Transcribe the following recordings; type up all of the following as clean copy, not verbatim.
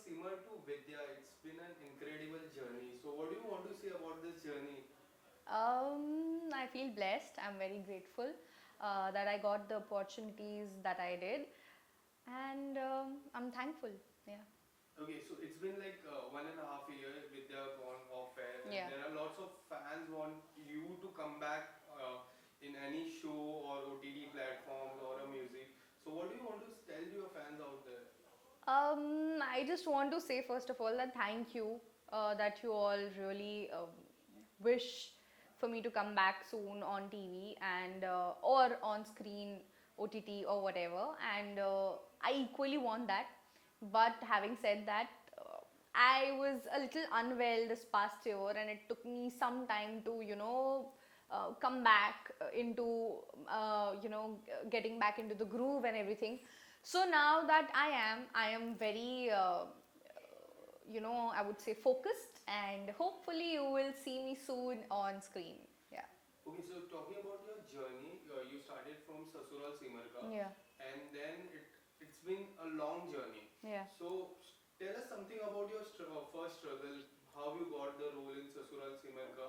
Simar to Vidya, it's been an incredible journey. So, what do you want to say about this journey? I feel blessed. I'm very grateful that I got the opportunities that I did, and I'm thankful. Yeah. Okay, so it's been like 1.5 years Vidya gone off air, and Yeah. there are lots of fans want you to come back in any show or OTT platforms or a music. So, what do you want to tell your fans out there? I just want to say first of all that thank you that you all really wish for me to come back soon on TV and or on screen, OTT or whatever, and I equally want that. But having said that, I was a little unwell this past year, and it took me some time to come back into getting back into the groove and everything. So now that I am very, I would say focused, and hopefully you will see me soon on screen. Yeah. Okay, so talking about your journey, you started from Sasural Simarka, Yeah. and then it's been a long journey. Yeah. So tell us something about your first struggle, how you got the role in Sasural Simarka,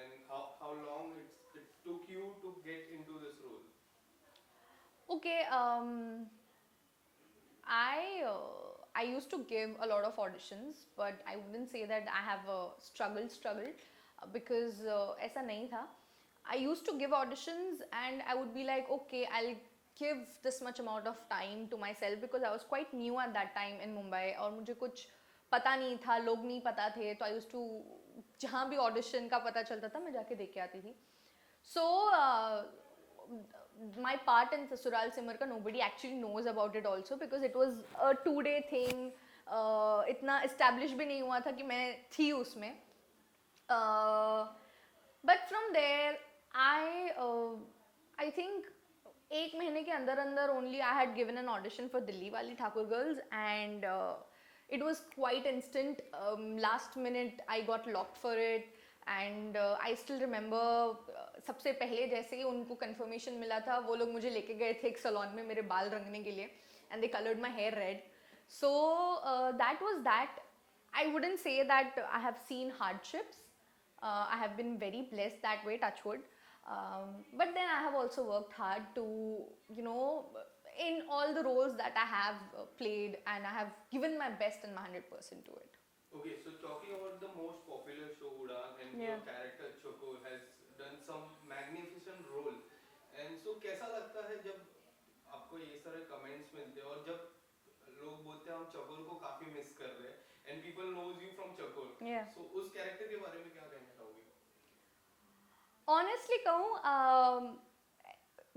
and how long it took you to get into this role. Okay. I used to give a lot of auditions, but I wouldn't say that I have a struggle because ऐसा नहीं था. I used to give auditions and I would be like, okay, I'll give this much amount of time to myself because I was quite new at that time in Mumbai और मुझे कुछ पता नहीं था, लोग नहीं पता थे, तो I used to जहाँ भी audition का पता चलता था मैं जाके देख के आती थी. So my part in Sasural Simarka nobody actually knows about it also because it was a 2 day thing. इतना established भी नहीं हुआ था कि मैं थी उसमें. But from there I think एक महीने के अंदर अंदर only I had given an audition for Dilli Wali Thakur Girls, and it was quite instant. Last minute I got locked for it, and I still remember सबसे पहले जैसे ही उनको confirmation मिला था वो लोग मुझे लेके गए थे एक salon में मेरे बाल रंगने के लिए, and they colored my hair red. So that was that. I wouldn't say that I have seen hardships. I have been very blessed that way, touch wood. But then I have also worked hard to, in all the roles that I have played, and I have given my best and my 100% to it. Okay, so talking about the most popular show Udaan, and your Yeah. character Choco has done some magnificent role. And so कैसा लगता है जब आपको ये सारे comments मिलते हैं और जब लोग बोलते हैं हम चकोर को काफी मिस कर रहे हैं and people knows you from Chakor. Yeah. So उस कैरेक्टर के बारे में क्या कहना चाहोगे? ऑनेस्टली कहूँ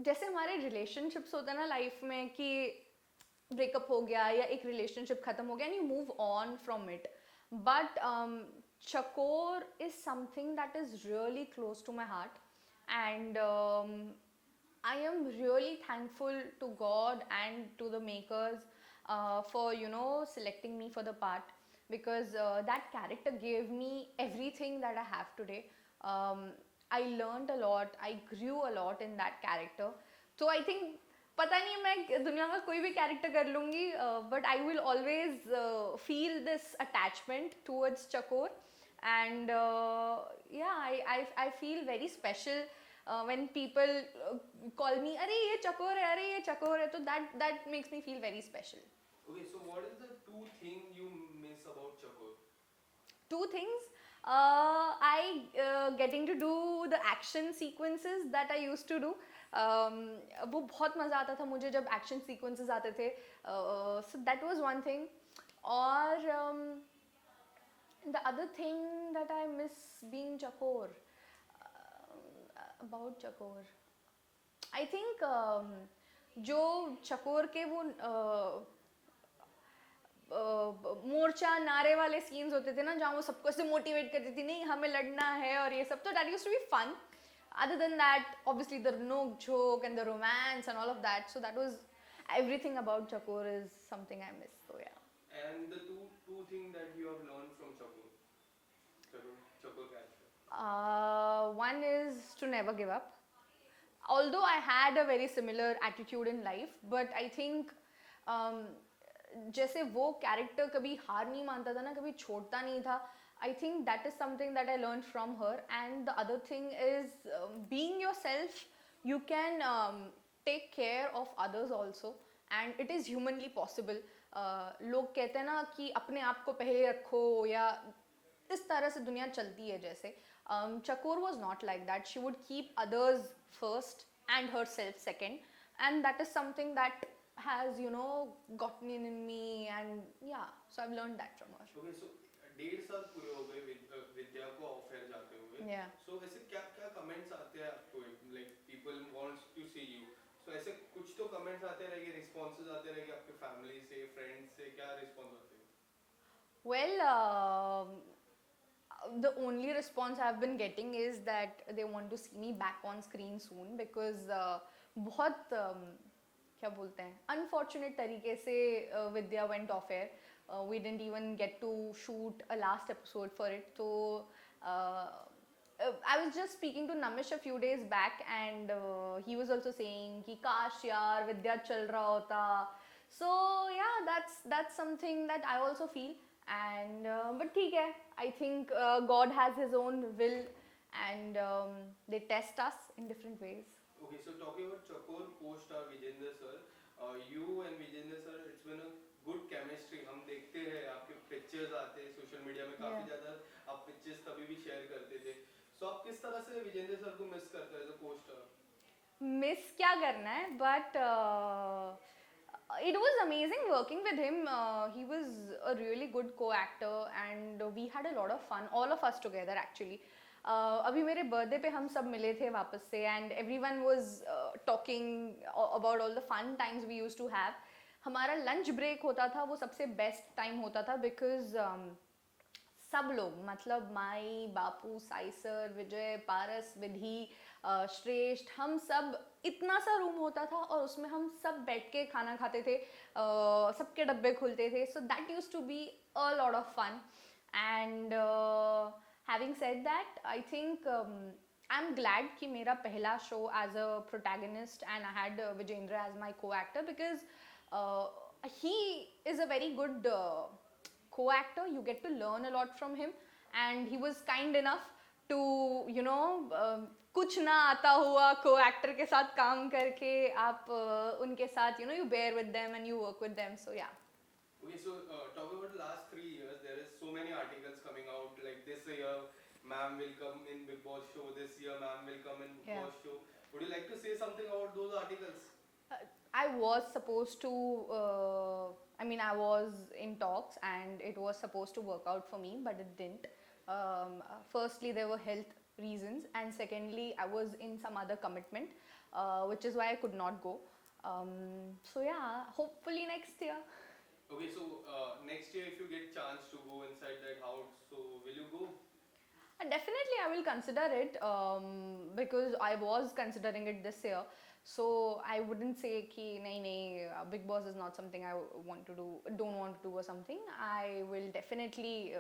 जैसे हमारे रिलेशनशिप्स होते हैं ना लाइफ में कि ब्रेकअप हो गया या एक रिलेशनशिप खत्म हो गया and you move on from it, but Chakor is something that is really close to my heart, and I am really thankful to God and to the makers for selecting me for the part, because that character gave me everything that I have today. Um, I learned a lot. I grew a lot in that character. So I think पता नहीं मैं दुनिया का कोई भी character कर लूँगी, but I will always feel this attachment towards Chakor, and yeah, I feel very special when people call me अरे ये चकोर है, अरे ये चकोर है, तो that makes me feel very special. Okay, so what is the two thing you miss about Chakor? Two things. I getting to do the action sequences that I used to do. वो बहुत मज़ा आता था मुझे जब action sequences आते थे. So that was one thing. और the other thing that I miss being Chakor, about Chakor, I think जो चकोर के वो मोर्चा नारे वाले सीन्स होते थे ना जहाँ वो सबको ऐसे मोटिवेट करती थी नहीं हमें लड़ना है और ये सब, तो that used to be fun. Other than that, obviously the nok joke and the romance and all of that, so that was everything about Chakor is something I miss. So yeah. And the two things that you have learned from Chakor, Chakor character. One is to never give up. Although I had a very similar attitude in life, but I think um, जैसे वो character कभी हार नहीं मानता था ना, कभी छोड़ता नहीं था. I think that is something that I learned from her. And the other thing is being yourself. You can take care of others also, and it is humanly possible. लोग कहते हैं ना कि अपने आप को पहले रखो, या इस तरह से दुनिया चलती है जैसे. Chakor was not like that. She would keep others first and herself second, and that is something that has, you know, gotten in me, and yeah, so I've learned that from her. Okay so 1.5 साल पूरे हो गए विद्या को off air जाते हुए. Yeah. सो ऐसे क्या क्या कमेंट्स आते हैं आपको, like people wants to see you, so ऐसे कुछ तो कमेंट्स आते रहेंगे, रिस्पॉन्सेज आते रहेंगे आपके फैमिली से, फ्रेंड्स से, क्या रिस्पॉन्स आते हैं? Well, the only response I've been getting is that they want to see me back on screen soon, because बहुत क्या बोलते हैं, unfortunate तरीके से Vidya went off air. We didn't even get to shoot a last episode for it. So I was just speaking to Namish a few days back, and he was also saying कि काश यार Vidya चल रहा होता. So yeah, that's something that I also feel. And but ठीक है, I think God has his own will, and they test us in different ways. Okay, so talking about Chakor co-star Vijender sir, you and Vijender sir, it's been a good chemistry. हम देखते हैं आपके pictures आते हैं social media में, काफी Yeah. ज्यादा आप पिक्चर्स तभी भी शेयर करते थे. So आप किस तरह से विजेंद्र सर को मिस करते हैं एज अ co-star? Miss क्या करना है, but it was amazing working with him. He was a really good co-actor, and we had a lot of fun, all of us together actually. अभी मेरे birthday पे हम सब मिले थे वापस से, and everyone was talking about all the fun times we used to have. हमारा लंच ब्रेक होता था, वो सबसे बेस्ट टाइम होता था, बिकॉज सब लोग, मतलब माई, बापू, साई सर, विजय, पारस, विधि, श्रेष्ठ, हम सब, इतना सा रूम होता था और उसमें हम सब बैठ के खाना खाते थे, सबके डब्बे खुलते थे. So that use to be a lot of fun. And having said that, I think I am glad कि मेरा पहला show as a protagonist, and I had Vijendra as my co-actor, because he is a very good co-actor. You get to learn a lot from him, and he was kind enough to, you know, कुछ ना आता हुआ co-actor के साथ काम करके आप उनके साथ, you know, you bear with them and you work with them. So yeah. Okay, so talking about the last 3 years, there is so many articles coming out. Like this year, ma'am will come in Big Boss show. This year, ma'am will come in Big Yeah. Boss show. Would you like to say something about those articles? I was supposed to, I mean, I was in talks and it was supposed to work out for me, but it didn't. Firstly, there were health reasons, and secondly, I was in some other commitment, which is why I could not go. So yeah, hopefully next year. Okay, so next year, if you get chance to go inside that house, so will you go? Definitely, I will consider it, because I was considering it this year. So I wouldn't say कि नहीं, Big Boss is not something I want to do, don't want to do or something. I will definitely,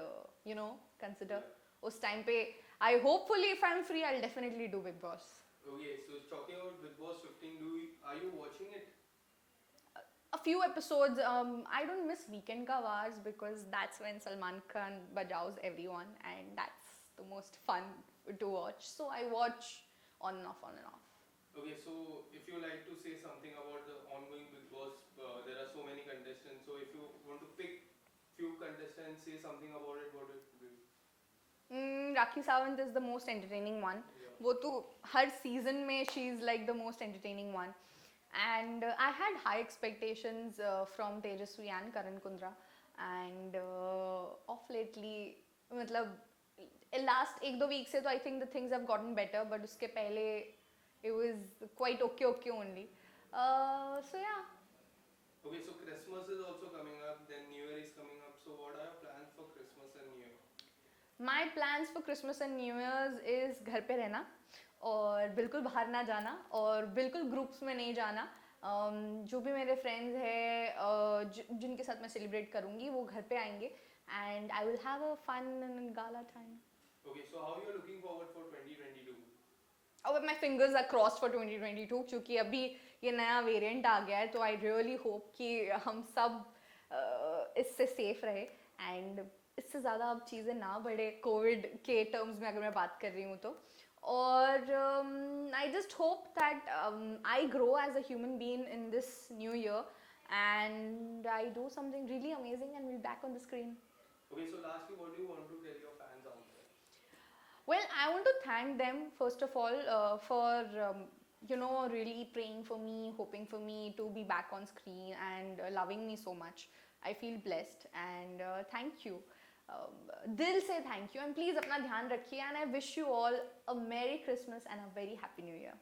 you know, consider. उस time पे, hopefully if I'm free, I'll definitely do Big Boss. Okay, so talking about Big Boss 15, are you watching it? A few episodes. I don't miss Weekend Ka Wars, because that's when Salman Khan bajaus everyone, and that's the most fun to watch. So I watch on and off, on and off. Okay, so if you like to say something about the ongoing Big Boss, there are so many contestants. So if you want to pick few contestants, say something about it, what it would be? Rakhi Sawant is the most entertaining one. Yeah. वो तो हर season में she is like the most entertaining one. And I had high expectations from Tejaswi and Karan Kundra. And of lately, मतलब last 1-2 weeks से तो I think the things have gotten better, but उसके पहले it was quite okay only. So yeah. Okay, so Christmas is also coming up, then New Year is coming up. So what are your plans for Christmas and New Year? My plans for Christmas and New Year's is घर पे रहना, और बिल्कुल बाहर ना जाना, और बिल्कुल ग्रुप्स में नहीं जाना. जो भी मेरे फ्रेंड्स हैं जिनके साथ मैं सेलिब्रेट करूँगी, वो घर पे आएंगे, and I will have a fun and gala time. Okay, so how you are looking forward for 2022? अब my fingers are crossed for 2022, क्योंकि अभी ये नया वेरिएंट आ गया है, तो I really hope कि हम सब इससे सेफ रहे एंड इससे ज़्यादा अब चीज़ें ना बढ़े कोविड के टर्म्स में अगर मैं बात कर रही हूँ तो. और I just hope that I grow as a human being in this new year and I do something really amazing and will back on the screen. Okay, so lastly, what do you want to tell your fans out there? Well, I want to thank them first of all for really praying for me, hoping for me to be back on screen and loving me so much. I feel blessed and thank you. Dil se thank you and please अपना ध्यान रखिए and I wish you all a Merry Christmas and a very Happy New Year.